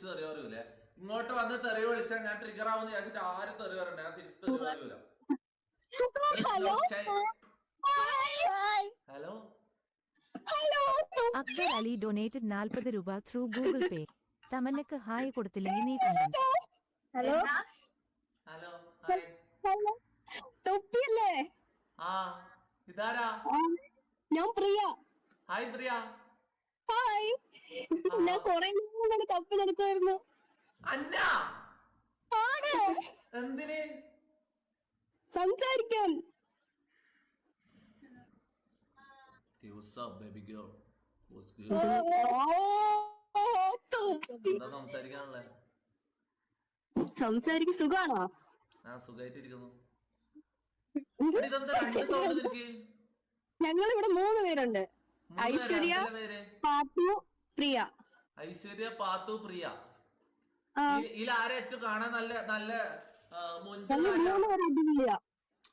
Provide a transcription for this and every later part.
തിരിച്ചു തെറി പറയൂലേ. ഇങ്ങോട്ട് വന്ന് തെറി വിളിച്ചാൽ ഞാൻ ട്രിഗർ ആവുന്ന വിചാരിച്ചിട്ട് ആരും തെറി പറയണ്ട, ഞാൻ തിരിച്ചു തെറി പറയൂല. ഹലോ അക്ബർ അലി ഡൊനേറ്റഡ് 40 രൂപ ത്രൂ ഗൂഗിൾ പേ. തമന്നക്ക് ഹായ് കൊടുത്തില്ലെങ്കിൽ നീ കണ്ടു. Hello hello hi. തൊപ്പിയല്ലേ? ആ ഇതാരാ? ഞാൻ പ്രിയ. ഹായ് പ്രിയ. ഹായ്. ഞാൻ കൊറേ നേരം തപ്പി നടക്കുമായിരുന്നു. അന്ന എന്തിന് സംസാരിക്കാൻ? സംസാരിക്കാനുള്ളേ? സംസാരിക്കാൻ സുഖാണോ? സുഖായിട്ടിരിക്കുന്നു. ഞങ്ങളിവിടെ 3 പേരുണ്ട്. ഐശ്വര്യ, പാത്തു, പ്രിയ. ഐശ്വര്യ, പാത്തു, പ്രിയ. ഇതിൽ ആരെ ഏറ്റവും കാണാൻ നല്ല നല്ല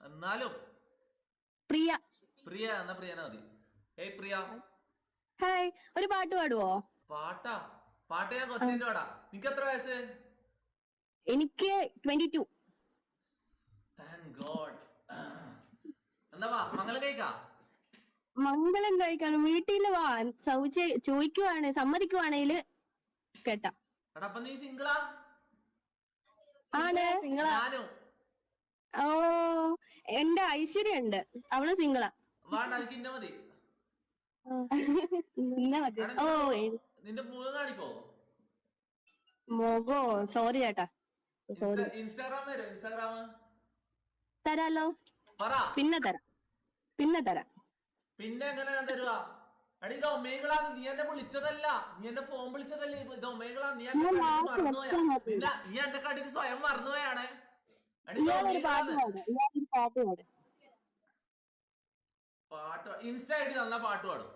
എന്നാലും പ്രിയ. പ്രിയ എന്നാ പ്രിയനാ മതി. ഏയ് പ്രിയ. ഹായ്. ഒരു പാട്ട് പാടുവോ? പാട്ടാ? പാട്ട് ഞാൻ കൊച്ചിന്റെ പാടാ. നിനക്ക് എത്ര വയസ്സ്? എനിക്ക് 22. Thank God. എന്നാ വാ മംഗലം കഴിക്കാ. മംഗലം കഴിക്കാൻ വീട്ടില് വാ. ചോദിക്കുവാണ്, സമ്മതിക്കുവാണേല് കേട്ടാ. അപ്പൊ നീ സിംഗിളാ? ആണ്. ഞാനും. ഓ, എന്റെ ഐശ്വര്യ ഉണ്ട്, അവള് സിംഗിളാ. വേണ്ട എനിക്ക് ഇന്ന മതി. ഓ, നിന്റെ മുഖം കാണിക്കോ? മോഗോ സോറി ചേട്ടാ. ഇൻസ്റ്റാഗ്രാം വരും. ഇൻസ്റ്റാഗ്രാം തരാലോ. പറ. പിന്നെ തരാം. പിന്നെ എങ്ങനെ ഞാൻ തരുവാ? അടി ഇത് ഒമേകളാ. നീ എന്നെ വിളിച്ചതല്ല, നീ എന്റെ ഫോൺ വിളിച്ചതല്ലേ. ഇത് ഒമേകളാ. നീ എന്റെ മറന്നുപോയാ? നീ എന്റെ കടിക്ക് സ്വയം മറന്നുപോയാണ്. പാട്ട് ഇൻസ്റ്റ ഐഡി തന്നാ പാട്ട് പാടും.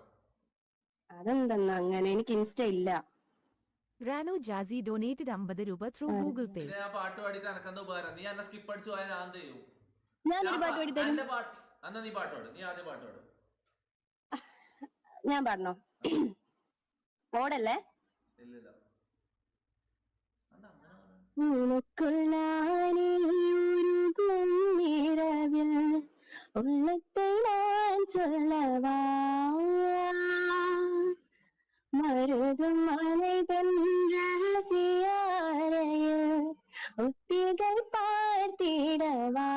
അതെന്തെന്നാ അങ്ങനെ? എനിക്ക് ഇൻസ്റ്റ ഇല്ല. റാനു ജാസി ഡൊനേറ്റഡ് 50 രൂപ ത്രൂ ഗൂഗിൾ പേ. ഞാൻ പാട്ട് പാടിയിട്ട് എനക്കെന്താ ഉപകാരം? നീ എന്നെ സ്കിപ്പ് അടിച്ചു പോയാൽ ഞാൻ എന്ത് ചെയ്യും? ഞാനൊരു പാട്ട് പാടി തരും. എന്നാ നീ പാട്ട് പാടും. നീ ആദ്യം പാട്ട് പാടും. ഞാൻ പാടണോ? ഓടല്ലേ? ഇല്ലില്ല. உள்ளத்தை நான் சொல்லவா, மருதும் மலை தன்ற ரசியாரையில் ஒத்திகை பார்த்திடவா.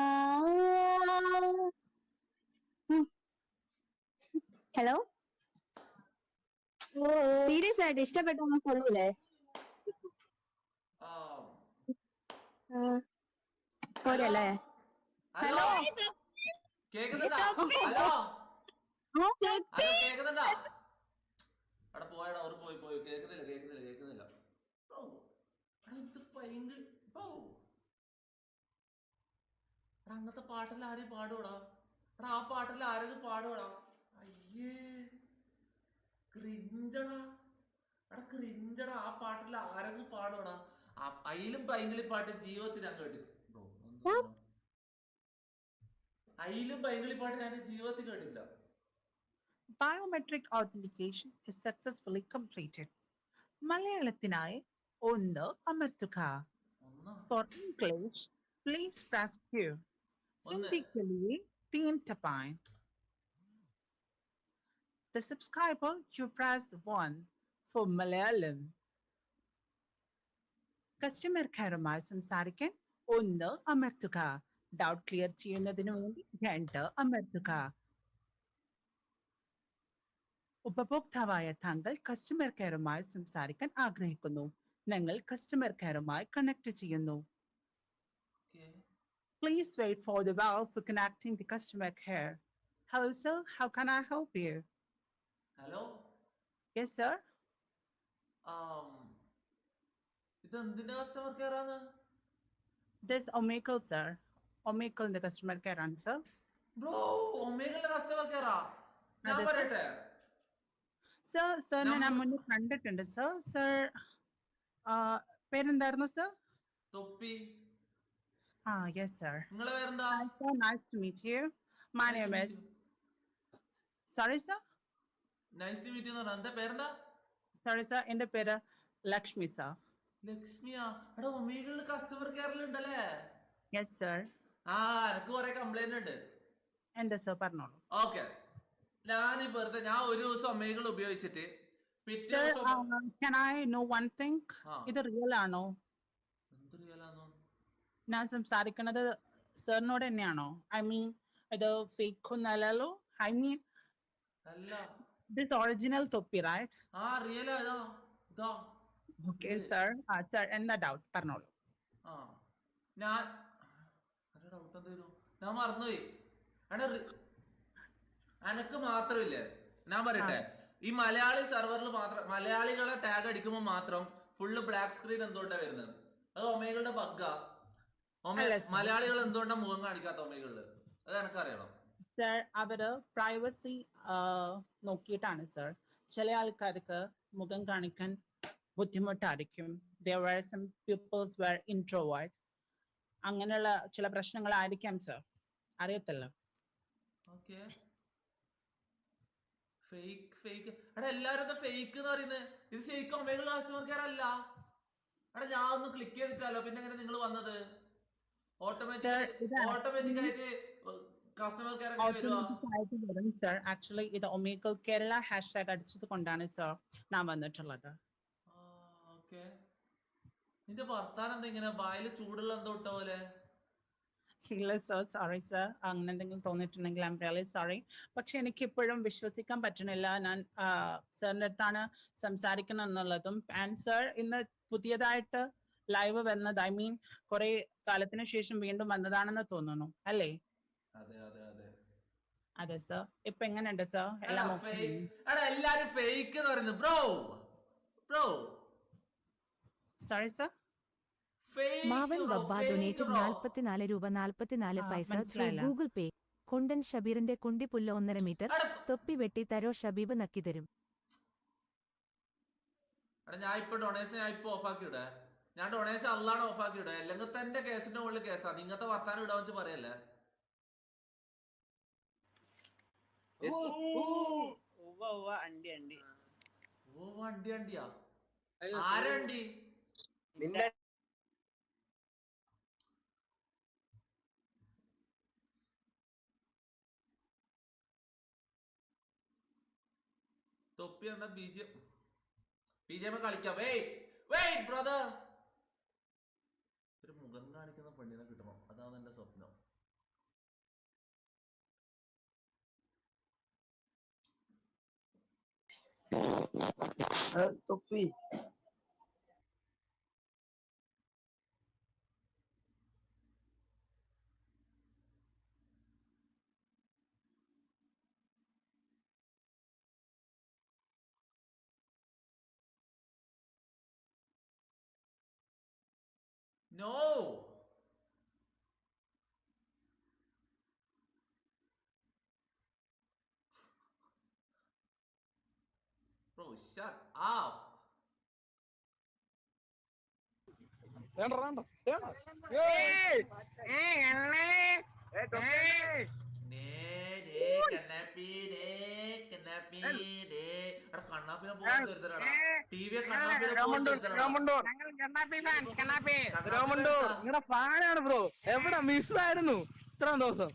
ഹലോ, സീരിയസ് ആയിട്ട് ഇഷ്ടപ്പെട്ടൊന്നും കൊള്ളൂലേ? പോരല്ലേ? ഹലോ കേക്കുന്നുണ്ടാ? ഹലോ കേക്കുന്നുണ്ടാ? അവിടെ പോയടാ. അവർ പോയി. കേക്കുന്നില്ല. അങ്ങനത്തെ പാട്ടിൽ ആരെയും പാടുവടാ? എടാ ആ പാട്ടിൽ ആരെങ്കിലും പാടുവടാ? അയ്യേ ക്രിഞ്ചടാ. എടാ ക്രിഞ്ചടാ. ആ പാട്ടിൽ ആരെങ്കിലും പാടുവടാ? അയിലും പൈങ്കിളി പാട്ട് ജീവിതത്തിൽ ഞാൻ കേട്ടിട്ടുണ്ടോ? അയിലും പൈങ്കിളി പാട്ട് ഞാൻ ജീവിതത്തിൽ കേട്ടില്ല. Biometric authentication is successfully completed. മലയാളത്തിനായി 1 അമർത്തുക. For English, please press Q. ഹിന്ദിക്ക് लिए 3 ടപാएं. The subscriber you press 1 for Malayalam. Customer കെയറുമായി സംസാരിക്കാൻ 1 അമർത്തുക. ഡൗട്ട് ക്ലിയർ ചെയ്യുന്നതിന് വേണ്ടി 2 അമർത്തുക. ഉപഭോക്താവായ താങ്കൾ കസ്റ്റമർ കെയറുമായി സംസാരിക്കാൻ ആഗ്രഹിക്കുന്നു. ഞങ്ങൾ കസ്റ്റമർ കെയറുമായി കണക്ട് ചെയ്യുന്നു. Please wait for the bell for connecting the customer care. Hello sir, how can I help you? Hello? Yes sir. ഇതെന്തിന്റെ കസ്റ്റമർ കെയർ ആണ്? This Omegle sir. Omegle the customer care answer. Bro, Omegle the customer care ആ? ഞാൻ പറയട്ടെ. Sir ഞാൻ മുന്നേ കണ്ടിട്ടുണ്ട് sir. Sir പേരെന്തായിരുന്നു sir? തൊപ്പി. Yes sir. നിങ്ങളെ പേരെന്താ? Nice to meet you. My name is. Sorry sir? Nice to meet you. എന്താ പേരെന്താ? Sorry sir, എൻ്റെ പേര് ലക്ഷ്മി sir. ലക്ഷ്മിയാ? എടാ ഒമേഗിളിൽ കസ്റ്റമർ കെയറിൽ ഉണ്ടല്ലേ? Yes sir. ആ, എനക്ക് കുറെ കംപ്ലൈന്റ് ഉണ്ട്. എന്താ സർ പറഞ്ഞോളൂ. ഓക്കെ, ഞാൻ ഒരു ദിവസം ഒമേഗിൾ ഉപയോഗിച്ചിട്ട് പിറ്റേ സർ ദിവസം can I know one thing? ഇത് റിയൽ ആണോ? എന്ത് റിയലാന്നോ? ഞാൻ സംസാരിക്കുന്നത് സാറിനോട് തന്നെയാണോ? ഐ മീൻ ഇത് ഫേക്ക് ഒന്നല്ലല്ലോ. ഐ മീൻ അല്ല, ദിസ് ഒറിജിനൽ തൊപ്പി റൈറ്റ്? ആ റിയലാ, ഇതാ ഇതാ. Okay sir. സർ എന്താ ഡൗട്ട് പറഞ്ഞോളൂ. ആ, ഞാൻ ഡൗട്ട് എന്തായിരുന്നു? ഞാൻ മറന്നുപോയി. എടാ എനക്ക് മാത്രമില്ലേ, ഞാൻ പറയട്ടെ, ഈ മലയാളി സെർവറിൽ മാത്രം മലയാളികളെ ടാഗ് അടിക്കുമ്പോൾ മാത്രം ഫുള്ള് ബ്ലാക്ക് സ്ക്രീൻ എന്തുകൊണ്ടാ വരുന്നത്? അത് ഒമേഗളുടെ ബഗ്ഗാ? മലയാളികൾ എന്തുകൊണ്ടാ മുഖം കാണിക്കാത്ത ഒമേഗളില്? അത് എനക്കറിയണം. സർ അവര് പ്രൈവസി നോക്കിയിട്ടാണ് സർ. ചില ആൾക്കാർക്ക് മുഖം കാണിക്കാൻ ബുദ്ധിമുട്ടായിരിക്കും. There were some peoples were introvert. അങ്ങനെയുള്ള ചില പ്രശ്നങ്ങളായിരിക്കാം സർ. അറിയത്തില്ല. Okay, fake fake. എടാ എല്ലാരും ഫേക്ക് എന്ന് പറയുന്നത്. ഇത് ശരിക്കും ഒമേഗൾ കസ്റ്റമർ കെയർ അല്ല. എടാ ഞാൻ ഒന്ന് ക്ലിക്ക് ചെയ്തിട്ടല്ലോ, പിന്നെ എങ്ങനെ നിങ്ങൾ വന്നത്? ഓട്ടോമാറ്റിക് ആയിട്ട് കസ്റ്റമർ കെയർ വരുവാ? സർ ആക്ച്വലി ഇത് ഒമേഗൾ കേരള ഹാഷ്ടാഗ് അടിച്ചത് കൊണ്ടാണ് സർ ഞാൻ വന്നിട്ടുള്ളത്. ഓക്കെ, നിന്റെ വർത്താനം എന്താ ഇങ്ങനെ വായില് ചൂടുള്ള എന്തോ ഇട്ട പോലെ? ഇല്ല സർ, സോറി സർ. അങ്ങനെ എന്തെങ്കിലും തോന്നിയിട്ടുണ്ടെങ്കിൽ ഐ എം റിയലി സോറി. പക്ഷെ എനിക്ക് ഇപ്പോഴും വിശ്വസിക്കാൻ പറ്റണില്ല ഞാൻ സാറിന്റെ അടുത്താണ് സംസാരിക്കണം എന്നുള്ളതും. ആൻഡ് സർ ഇന്ന് പുതിയതായിട്ട് ലൈവ് വന്നത്, ഐ മീൻ കുറെ കാലത്തിന് ശേഷം വീണ്ടും വന്നതാണെന്ന് തോന്നുന്നു അല്ലേ? അതെ സർ. ഇപ്പൊ എങ്ങനെയുണ്ട് സർ? എല്ലാം എല്ലാരും ഫേക്ക് എന്ന് പറയുന്നത് ബ്രോ. Sorry sir. മാവൻ ബബ്ബ ഡൊനേറ്റഡ് 44 രൂപ 44 പൈസ ത്രൂ ഗൂഗിൾ പേ. കൊണ്ടൻ ഷബീറിന്റെ കുണ്ടിപ്പുല്ല് 1.5 മീറ്റർ. തൊപ്പി വെട്ടി തരോ ഷബീബ് നക്കി തരും. ഞാൻ ഇപ്പൊ ഡൊണേഷൻ ഓഫാക്കി ഇടേ. ഞാൻ ഡൊണേഷൻ അല്ലാണ്ട് ഓഫാക്കി ഇടേ. അല്ലെങ്കിൽ തന്നെ കേസിന്റെ മുകളിൽ കേസാ. നിങ്ങത്തെ വർത്താനം ഇടാൻ വെച്ച് പറയല്ലേ? അണ്ടിയാ? ആരണ്ടി? തൊപ്പി കണ്ട BGM കളിക്കാം. Wait brother. ഒരു മുഖം കാണിക്കുന്ന പെണ്ണിനെ കിട്ടണം, അതാണ് എന്റെ സ്വപ്നം. തൊപ്പി No! Bro, shut up! ഫാനാണ് ബ്രോ. എവിടെ മിസ്സായിരുന്നു ഇത്രയും ദിവസം?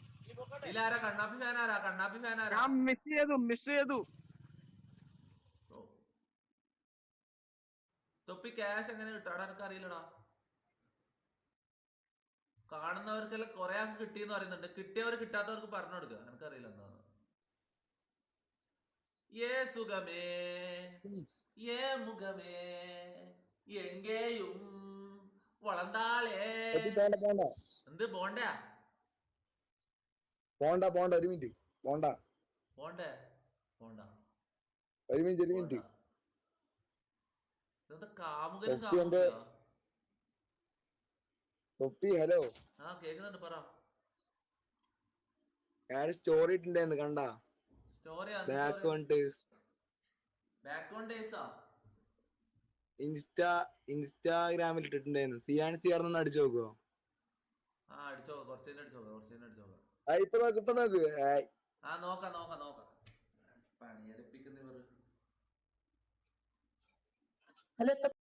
ഇല്ലാരാ കണ്ണാപ്പി ഫാനാരാ? കണ്ണാപ്പി ഫാനാരാ? ഞാൻ മിസ് ചെയ്തു. തൊപ്പി ക്യാഷ് എങ്ങനെ കിട്ടാടാ? എനിക്ക് അറിയില്ലടാ. കാണുന്നവർക്കെല്ലാം കൊറേ ആൾക്ക് കിട്ടിയെന്ന് പറയുന്നുണ്ട്. കിട്ടിയവർ കിട്ടാത്തവർക്ക് പറഞ്ഞു കൊടുക്കുക. എനിക്കറിയില്ല എന്താണ്. ഏ സുഖമേ ഏ മുഖമേ എങ്കേയും വളർന്നാളേ. എന്ത് പോണ്ടേ? പോണ്ട ഒരു മിനിറ്റ്. പോണ്ടേ? ഒരു മിനിറ്റ്. കാമുകനും തൊപ്പി ഹലോ. കേക്കുന്നുണ്ട്, പറ. ഞാൻ സ്റ്റോറി ഇട്ടുണ്ടായിരുന്നു, കണ്ടാ? ഇൻസ്റ്റാഗ്രാമിൽ ഇട്ടിട്ടുണ്ടായിരുന്നു. സിയാൻസി ആർന്ന് അടിച്ചു നോക്കുവോ? ഇപ്പൊ നോക്ക്. നോക്കാം. പണിയെടുപ്പിക്കുന്നവർ. ഹലോ